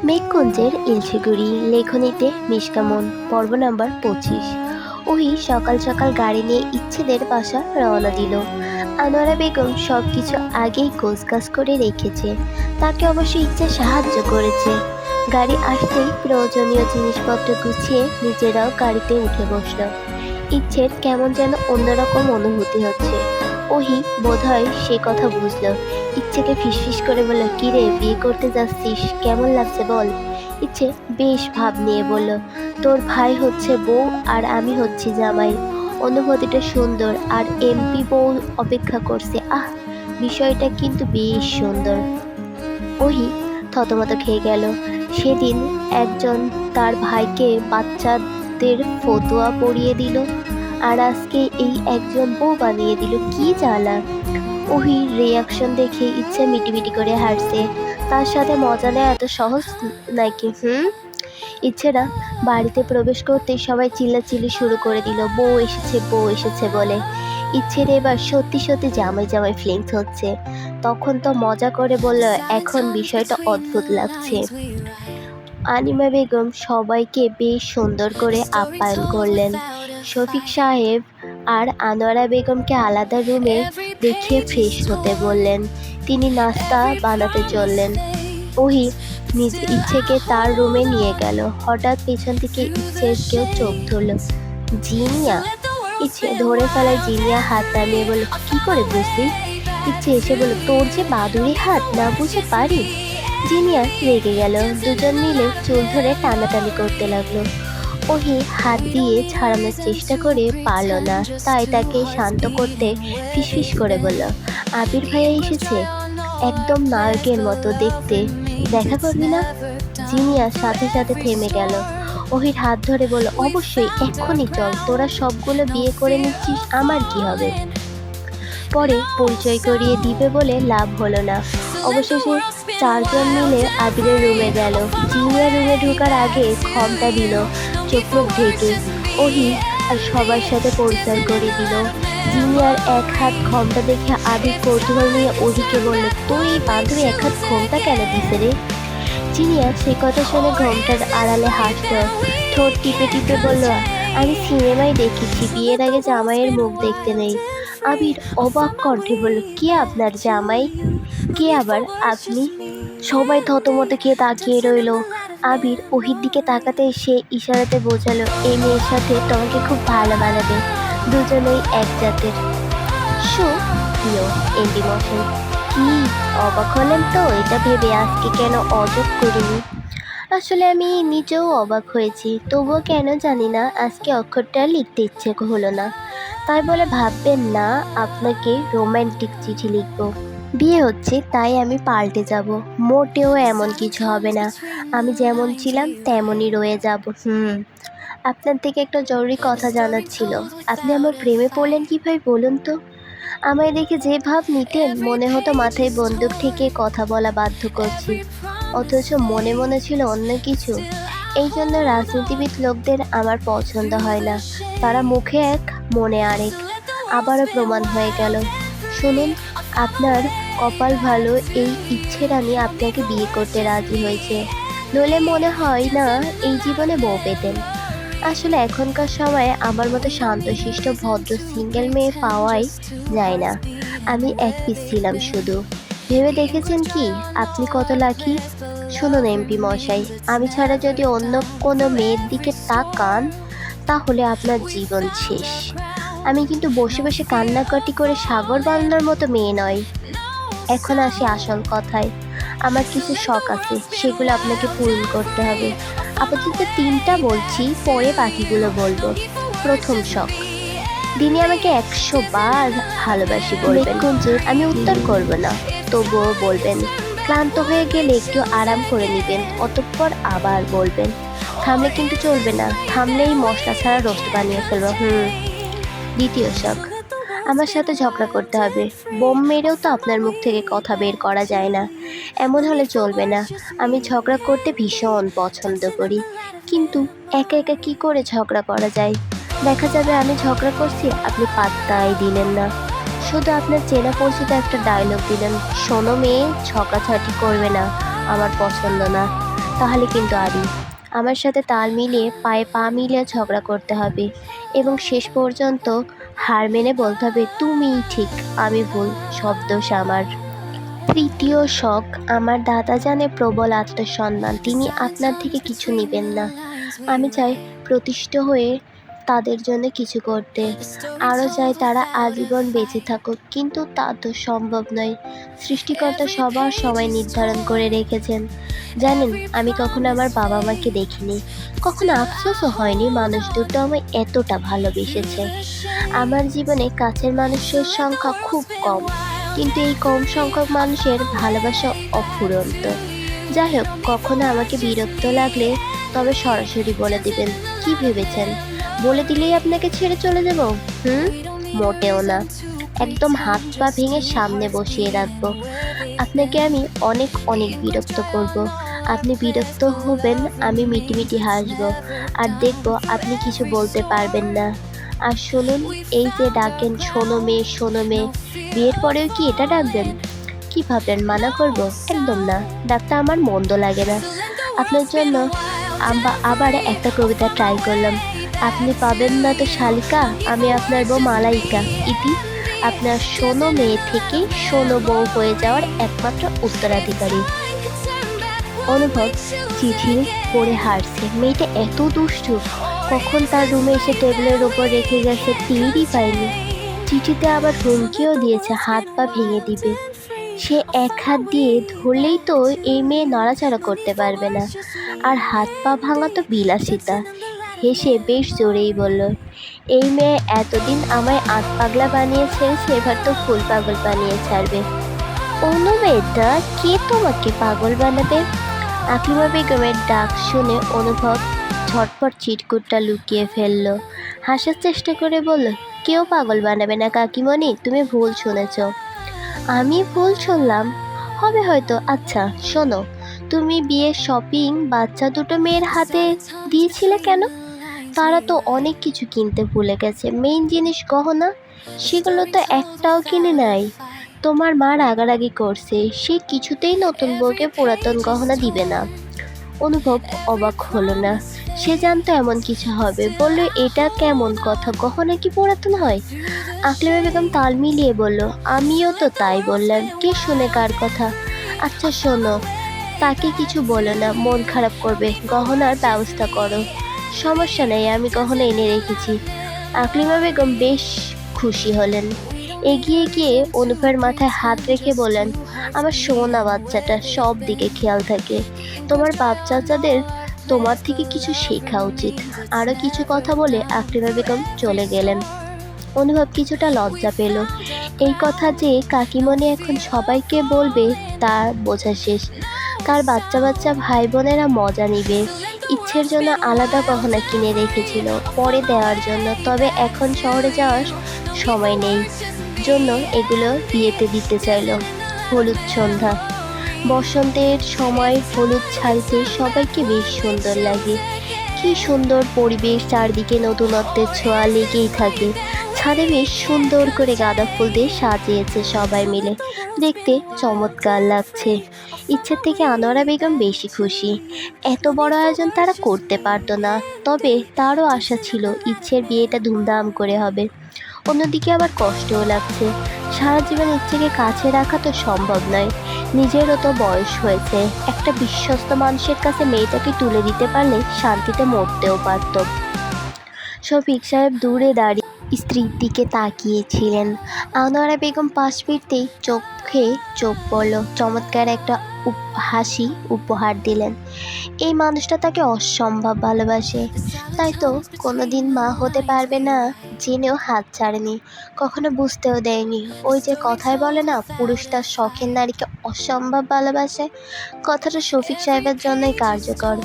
মেঘকুঞ্জের ইলশিগুড়ি লেখনীতে মিশকামন পর্ব নাম্বার 25। ওহি সকাল সকাল গাড়ি নিয়ে ইচ্ছেদের বাসা রওনা দিল। আনোয়ারা বেগম সব কিছু আগেই গোছগাছ করে রেখেছে, তাকে অবশ্য ইচ্ছে সাহায্য করেছে। গাড়ি আসতেই প্রয়োজনীয় জিনিসপত্র গুছিয়ে নিজেরাও গাড়িতে উঠে বসল। ইচ্ছের কেমন যেন অন্যরকম অনুভূতি হচ্ছে। ওহি বোধহয় সে কথা বুঝলো। ইচ্ছেকে ফিসফিস করে বলল, কিরে বিয়ে করতে যাচ্ছিস, কেমন লাগছে বল? ইচ্ছে বেশ ভাব নিয়ে বলল, তোর ভাই হচ্ছে বউ আর আমি হচ্ছি জামাই। অনুভূতিটা সুন্দর, আর এমপি বউ অপেক্ষা করছে। বিষয়টা কিন্তু বেশ সুন্দর। ওহি থতমত খেয়ে গেল। সেদিন একজন তার ভাইকে বাচ্চাদের ফতোয়া পড়িয়ে দিল, আর আজকে এই একজন বউ বানিয়ে দিল। কি জ্বালা! ওহির রিয়াকশন দেখে ইচ্ছে মিটিমিটি করে হাসছে। তার সাথে মজা নেওয়া এত সহজ নাকি? ইচ্ছেরা বাড়িতে প্রবেশ করতেই সবাই চিল্লাচিল্লি শুরু করে দিল, বউ এসেছে বউ এসেছে বলে। ইচ্ছের এবার সত্যি সত্যি জামাই জামাই ফিলিংস হচ্ছে। তখন তো মজা করে বলল, এখন বিষয়টা অদ্ভুত লাগছে। আনিমা বেগম সবাইকে বেশ সুন্দর করে আপ্যায়ন করলেন। শফিক সাহেব আর আনোয়ারা বেগমকে আলাদা রুমে দেখিয়ে ফ্রেশ হতে বললেন। তিনি নাস্তা বানাতে চললেন। ওহি নিজ ইচ্ছেকে তার রুমে নিয়ে গেল। হঠাৎ পেছন থেকে ইচ্ছের কেউ চোখ ধরল। জিনিয়া! ইচ্ছে ধরে ফেলায় জিনিয়া হাত নামিয়ে বলল, কি করে বুঝলি? ইচ্ছে এসে বলল, তোর যে বাদুড়ি হাত, না বুঝে পারি? জিনিয়া রেগে গেল। দুজন মিলে চুল ধরে টানাটানি করতে লাগলো। ওহি হাত দিয়ে ছাড়ানোর চেষ্টা করে পারল না, তাই তাকে শান্ত করতে ফিসফিস করে বলল, আবির ভাইয়া এসেছে, একদম নায়কের মতো দেখতে, দেখা করবি না? জিনিয়া সাথে সাথে থেমে গেল। ওহির হাত ধরে বলল, অবশ্যই, এক্ষুনি চল, তোরা সবগুলো বিয়ে করে নিচ্ছিস, আমার কি হবে? পরে পরিচয় করিয়ে দিবে বলে লাভ হলো না। অবশেষে চারজন মিলে আবিরের রুমে গেল। জিনিয়া রুমে ঢোকার আগে ক্ষমতা দিল চোখ মুখ ঢেকে। ওহি আর সবার সাথে পরিচয় করে দিল। জিনিয়ার এক হাত ক্ষমতা দেখে আবির কৌতূহল নিয়ে ওহিকে বলল, তোর এই বান্ধবী এক হাত ক্ষমতা কেন দিছে রে? জিনিয়া সে কথা শুনে ঘোমটার আড়ালে হাসল, ঠোঁট টিপে টিপে বলল, আমি সিনেমায় দেখেছি বিয়ের আগে জামাইয়ের মুখ দেখতে নেই। আবির অবাক কণ্ঠে বলল, কে আপনার জামাই? কে আবার আপনি? সবাই থতমত খেয়ে তাকিয়ে রইল। আবির ওহির দিকে তাকাতে সে ইশারাতে বোঝালো, এই মেয়ের সাথে তোমাকে খুব ভালো মানাবে, দুজনেই এক জাতের। প্রিয় এমপি মশাই, কি অবাক হলেন তো? এটা ভেবে আজকে কেন অযোগ করিনি? আসলে আমি নিজেও অবাক হয়েছি, তবুও কেন জানি না আজকে অক্ষরটা লিখতে ইচ্ছে হলো না। তাই বলে ভাববেন না আপনাকে রোম্যান্টিক চিঠি লিখব। বিয়ে হচ্ছে তাই আমি পাল্টে যাব, মোটেও এমন কিছু হবে না। আমি যেমন ছিলাম তেমনই রয়ে যাব। আপনার থেকে একটা জরুরি কথা জানার ছিল। আপনি আমার প্রেমে পড়লেন কিভাবে বলুন তো? আমায় দেখে যে ভাব নিতেন, মনে হতো মাথায় বন্দুক থেকে কথা বলা বাধ্য করছি, অথচ মনে মনে ছিল অন্য কিছু। এই জন্য রাজনীতিবিদ লোকদের আমার পছন্দ হয় না। তারা মুখে এক, মনে আরেক। আবারও প্রমাণ হয়ে গেল। শুনুন, আপনার কপাল ভালো, এই ইচ্ছে রানী আপনাকে বিয়ে করতে রাজি হয়েছে, নইলে মনে হয় না এই জীবনে বউ পেতেন। আসলে এখনকার সময়ে আমার মতো শান্তশিষ্ট ভদ্র সিঙ্গেল মেয়ে পাওয়াই যায় না। আমি এক পিস ছিলাম শুধু। ভেবে দেখেছেন কি আপনি কত লাকি? শুনুন এমপি মশাই, আমি ছাড়া যদি অন্য কোনো মেয়ের দিকে তাকান তাহলে আপনার জীবন শেষ। আমি কিন্তু বসে বসে কান্নাকাটি করে সাগর বাঁধানোর মতো মেয়ে নয়। এখন আসি আসল কথায়। আমার কিছু শখ আছে, সেগুলো আপনাকে পূরণ করতে হবে। আপাতত 3টা বলছি, পরে বাকিগুলো বলবো। প্রথম শখ, দিনে আমাকে 100 বার ভালোবাসি বলবেন। আমি উত্তর করব না, তবুও বলবেন। ক্লান্ত হয়ে গেলে একটু আরাম করে নেবেন, অতঃপর আবার বলবেন। থামলে কিন্তু চলবে না, থামলেই মশলা ছাড়া রোস্ট বানিয়ে ফেলবো। দ্বিতীয় শখ, আমার সাথে ঝগড়া করতে হবে। বোম মেরেও তো আপনার মুখ থেকে কথা বের করা যায় না, এমন হলে চলবে না। আমি ঝগড়া করতে ভীষণ পছন্দ করি, কিন্তু একা একা কি করে ঝগড়া করা যায়? দেখা যাবে আমি ঝগড়া করছি, আপনি পাত্তাই দিলেন না, শুধু আপনার চেনা পরিচিত একটা ডায়লগ দিলেন, শোনো মেয়ে, ঝগড়াঝাটি করবে না, আমার পছন্দ না। তাহলে কিন্তু আদি আমার সাথে তাল মিলিয়ে পায়ে পা মিলিয়ে ঝগড়া করতে হবে এবং শেষ পর্যন্ত হার মেনে বলতে হবে তুমিই ঠিক, আমি ভুল, সব দোষ আমার। তৃতীয় শখ, আমার দাদা জানে প্রবল আত্মসম্মান, তিনি আপনার থেকে কিছু নেবেন না। আমি চাই প্রতিষ্ঠিত হয়ে তাদের জন্য কিছু করতে, আরও চাই তারা আজীবন বেঁচে থাকুক, কিন্তু তা তো সম্ভব নয়। সৃষ্টিকর্তা সবার সময় নির্ধারণ করে রেখেছেন। জানেন, আমি কখনো আমার বাবা মাকে দেখিনি, কখনো আফসোসও হয়নি মানুষ দুটো আমায় এতটা ভালোবেসেছে। আমার জীবনে কাছের মানুষের সংখ্যা খুব কম, কিন্তু এই কম সংখ্যক মানুষের ভালোবাসা অফুরন্ত। যাই হোক, কখনো আমাকে বিরক্ত লাগলে তবে সরাসরি বলে দিবেন। কি ভেবেছেন বলে দিলেই আপনাকে ছেড়ে চলে যাব? মোটেও না। একদম হাত পা ভেঙে সামনে বসিয়ে রাখবো। আপনাকে আমি অনেক অনেক বিরক্ত করব। আপনি বিরক্ত হবেন, আমি মিটিমিটি হাসবো, আর দেখবো আপনি কিছু বলতে পারবেন না। আর শুনুন, এই যে ডাকেন শোনো মেয়ে শোনো মেয়ে, বিয়ের পরেও কি এটা ডাকবেন? কি ভাবলেন মানা করব? একদম না, ডাকটা আমার মন্দ লাগে না। আপনার জন্য আবার একটা কবিতা ট্রাই করলাম। আপনি পাবেন না তো শালিকা, আমি আপনার বউ মালাইকা। ইতি, আপনার শোনো মেয়ে থেকে শোনো বউ হয়ে যাওয়ার একমাত্র উত্তরাধিকারী। অনুভব চিঠি পড়ে হারছে। মেয়েটা এত দুষ্টু, কখন তার রুমে এসে টেবিলের ওপর রেখে গেছে টেরই পায়নি। চিঠিতে আবার হুমকিও দিয়েছে হাত পা ভেঙে দিবে। সে এক হাত দিয়ে ধরলেই তো এই মেয়ে নড়াচড়া করতে পারবে না, আর হাত পা ভাঙা তো বিলাসিতা। হেসে বেশ জোরেই বলল, এই মেয়ে এতদিন আমায় আত পাগলা বানিয়ে ছেড়েছে, এবার তো ফুল পাগল বানিয়ে ছাড়বে। অনু মেয়েটা, কে তোমাকে পাগল বানাবে? আকলিমা বেগমের ডাক শুনে অনুভব ঝটপট চিটকুটটা লুকিয়ে ফেলল। হাসার চেষ্টা করে বলল, কেউ পাগল বানাবে না কাকিমণি, তুমি ভুল শুনেছ। আমি ভুল শুনলাম? হবে হয়তো। আচ্ছা শোনো, তুমি বিয়ের শপিং বাচ্চা দুটো মেয়ের হাতে দিয়েছিলে কেন? তারা তো অনেক কিছু কিনতে ভুলে গেছে, মেইন জিনিস গহনা, সেগুলো তো একটাও কিনে নাই। তোমার মা রাগারাগি করছে, সে কিছুতেই নতুন বউকে পুরাতন গহনা দিবে না। অনুভব অবাক হলো না, সে জানতো এমন কিছু হবে। বলল, এটা কেমন কথা, গহনা কি পুরাতন হয়? আকলিমা বেগম তাল মিলিয়ে বলল, আমিও তো তাই বললাম, কে শুনে কার কথা। আচ্ছা শোনো, তাকে কিছু বলো না, মন খারাপ করবে, গহনার ব্যবস্থা করো। সমস্যা নেই, আমি গহনা এনে রেখেছি। আকলিমা বেগম বেশ খুশি হলেন। এগিয়ে গিয়ে অনুপের মাথায় হাত রেখে বলেন, আমার সোনা বাচ্চাটা সব দিকে খেয়াল থাকে, তোমার বাপ চাচাদের তোমার থেকে কিছু শেখা উচিত। আরও কিছু কথা বলে আকলিমা বেগম চলে গেলেন। অনুভব কিছুটা লজ্জা পেল। এই কথা যে কাকিমণি এখন সবাইকে বলবে তা বোঝা শেষ। তার বাচ্চা বাচ্চা ভাই বোনেরা মজা নিবে। ইচ্ছের জন্য আলাদা গহনা কিনে রেখেছিল পরে দেওয়ার জন্য, তবে এখন শহরে যাওয়ার সময় নেই জন্য এগুলো বিয়েতে দিতে চাইল। হলুদ সন্ধ্যা, বসন্তের সময় হলুদ ছাড়তে সবাইকে বেশ সুন্দর লাগে। কি সুন্দর পরিবেশ, চারদিকে নতুনত্বের ছোঁয়া লেগেই থাকে। ছাদে বেশ সুন্দর করে গাঁদা ফুল দিয়ে সাজিয়েছে সবাই মিলে, দেখতে চমৎকার লাগছে। ইচ্ছের থেকে আনোয়ারা বেগম বেশি খুশি। এত বড় আয়োজন তারা করতে পারতো না, তবে তারও আশা ছিল ইচ্ছের বিয়েটা ধুমধাম করে হবে। অন্যদিকে আবার কষ্টও লাগছে, সারা জীবন ইচ্ছেকে কাছে রাখা তো সম্ভব নয়। নিজেরও তো বয়স হয়েছে, একটা বিশ্বস্ত মানুষের কাছে মেয়েটাকে তুলে দিতে পারলে শান্তিতে মরতেও পারত। শফিক সাহেব দূরে দাঁড়িয়ে স্ত্রীর দিকে তাকিয়েছিলেন। আনোয়ারা বেগম পাশ ফিরতেই চোখে চোখ পড়ল। চমৎকার একটা হাসি উপহার দিলেন। এই মানুষটা তাকে অসম্ভব ভালোবাসে, তাই তো কোনোদিন মা হতে পারবে না জেনেও হাত ছাড়েনি, কখনো বুঝতেও দেয়নি। ওই যে কথায় বলে না, পুরুষ তার শখের নারীকে অসম্ভব ভালোবাসে, কথাটা শফিক সাহেবের জন্যই কার্যকর।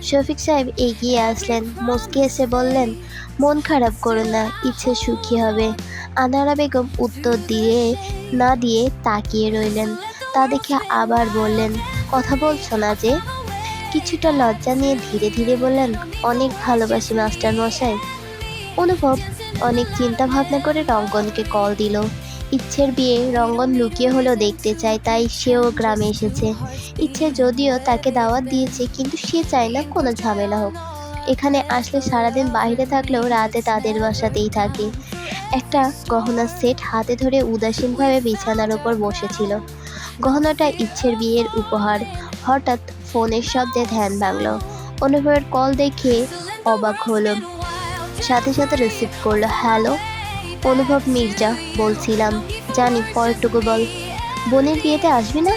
শফিক সাহেব এগিয়ে আসলেন, মুচকি এসে বললেন, মন খারাপ করো না, ইচ্ছে সুখী হবে। আনোয়ারা বেগম উত্তর না দিয়ে তাকিয়ে রইলেন। তা দেখে আবার বললেন, কথা বলছো না যে? কিছুটা লজ্জা নিয়ে ধীরে ধীরে বললেন, অনেক ভালোবাসি মাস্টার মশাই। অনুভব অনেক চিন্তা ভাবনা করে রঙ্গনকে কল দিল। ইচ্ছের বিয়ে রঙ্গন লুকিয়ে হলেও দেখতে চায়, তাই সেও গ্রামে এসেছে। ইচ্ছে যদিও তাকে দাওয়াত দিয়েছে, কিন্তু সে চায় না কোনো ঝামেলা হোক। এখানে আসলে সারাদিন বাইরে থাকলেও রাতে তাদের বাসাতেই থাকে। একটা গহনার সেট হাতে ধরে উদাসীনভাবে বিছানার ওপর বসেছিল। গহনাটা ইচ্ছের বিয়ের উপহার। হঠাৎ ফোনের শব্দে ধ্যান ভাঙল। অনুভবের কল দেখে অবাক হলো, সাথে সাথে রিসিভ করলো। হ্যালো, অনুভব মির্জা বলছিলাম। জানি, পরেরটুকু বল। বোনের বিয়েতে আসবি না?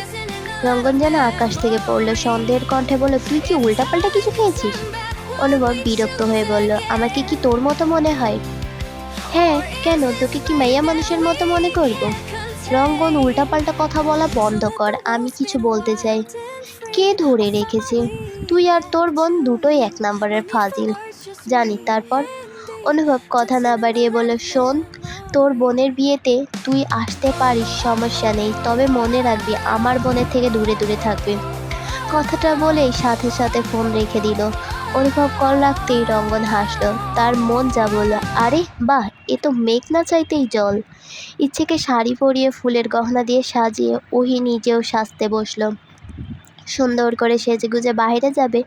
রঙ্গন যেন আকাশ থেকে পড়লো, সন্দেহের কণ্ঠে বলল, তুই কি উল্টাপাল্টা কিছু খেয়েছিস? অনুভব বিরক্ত হয়ে বলল, আমাকে কি তোর মতো মনে হয়? হ্যাঁ, কেন? তোকে কি মাইয়া মানুষের মতো মনে করব? রঙ্গন, উল্টাপাল্টা কথা বলা বন্ধ কর, আমি কিছু বলতে চাই। কে ধরে রেখেছে? তুই আর তোর বোন দুটোই এক নম্বরের ফাজিল। জানি, তারপর? অনুভব কথা না বাড়িয়ে বলে, শোন, তোর বোনের বিয়েতে তুই আসতে পারিস, সমস্যা নেই, তবে মনে রাখবি আমার বোনের থেকে দূরে দূরে থাকবি। কথাটা বলেই সাথে সাথে ফোন রেখে দিল। অনুভব কল রাখতেই রঙ্গন হাসলো, তার মন যা বলল, আরে বাহ, এ তো মেঘ না চাইতেই জল। ইচ্ছেকে শাড়ি পরিয়ে ফুলের গহনা দিয়ে সাজিয়ে ওহি নিজেও সাজতে বসলো। সুন্দর করে সেজেগুজে বাইরে যাবে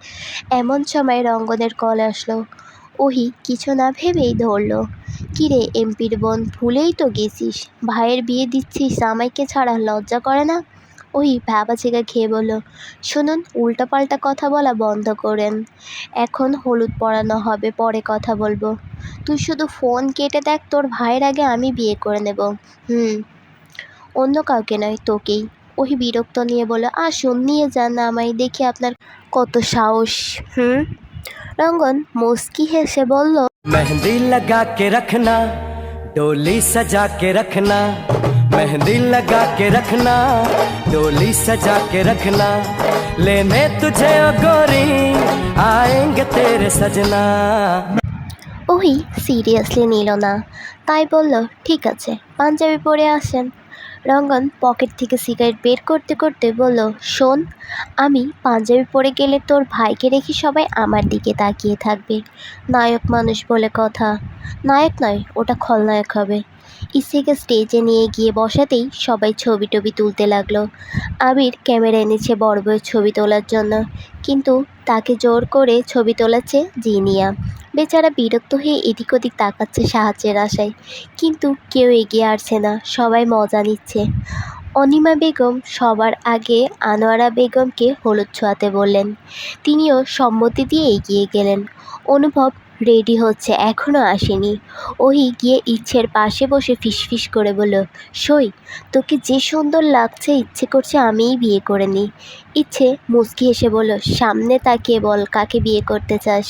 এমন সময় রঙ্গনের কল আসলো। ওহি কিছু না ভেবেই ধরলো। কিরে এমপির বোন, ভুলেই তো গেছিস? ভাইয়ের বিয়ে দিচ্ছিস জামাইকে ছাড়া, লজ্জা করে না? ওহি ভ্যাবাচিকা খেয়ে বলল, শুনুন, উল্টাপাল্টা কথা বলা বন্ধ করেন। এখন হলুদ পরানো হবে, পরে কথা বলবো। তুই শুধু ফোন কেটে দেখ, তোর ভাইয়ের আগে আমি বিয়ে করে নেব। অন্য কাউকে নয়, তোকেই। ওহি বিরক্ত নিয়ে বলল, আসুন, নিয়ে যান আমায়, দেখি আপনার কত সাহস। রঙ্গন মুস্কি হেসে বলল, मेहंदी लगा के रखना, डोली सजा के रखना, मेहंदी लगा के रखना, डोली सजा के रखना, लेने तुझे ओ गोरी आएंगे तेरे सजना। ওহি সিরিয়াসলি নিল না, তাই বলল, ঠিক আছে, পাঞ্জাবি পরে আসেন। রঙ্গন পকেট থেকে সিগারেট বের করতে করতে বলল, শোন, আমি পাঞ্জাবি পরে গেলে তোর ভাইকে রেখে সবাই আমার দিকে তাকিয়ে থাকবে। নায়ক মানুষ বলে কথা। নায়ক নয়, ওটা খলনায়ক হবে। ইসিকে স্টেজে নিয়ে গিয়ে বসাতেই সবাই ছবি টবি তুলতে লাগলো। আবির ক্যামেরা এনেছে বড় বড় ছবি তোলার জন্য, কিন্তু তাকে জোর করে ছবি তোলাচ্ছে জিনিয়া। বেচারা বিরক্ত হয়ে এদিক ওদিক তাকাচ্ছে সাহায্যের আশায়, কিন্তু কেউ এগিয়ে আসছে না, সবাই মজা নিচ্ছে। অনিমা বেগম সবার আগে আনোয়ারা বেগমকে হলুদ ছোঁয়াতে বললেন। তিনিও সম্মতি দিয়ে এগিয়ে গেলেন। অনুভব রেডি হচ্ছে, এখনও আসেনি। ওহি গিয়ে ইচ্ছের পাশে বসে ফিসফিস করে বলল, সই, তোকে যে সুন্দর লাগছে, ইচ্ছে করছে আমিই বিয়ে করে নিই। ইচ্ছে মুচকি হেসে বলল, সামনে তাকিয়ে বল, কাকে বিয়ে করতে চাস?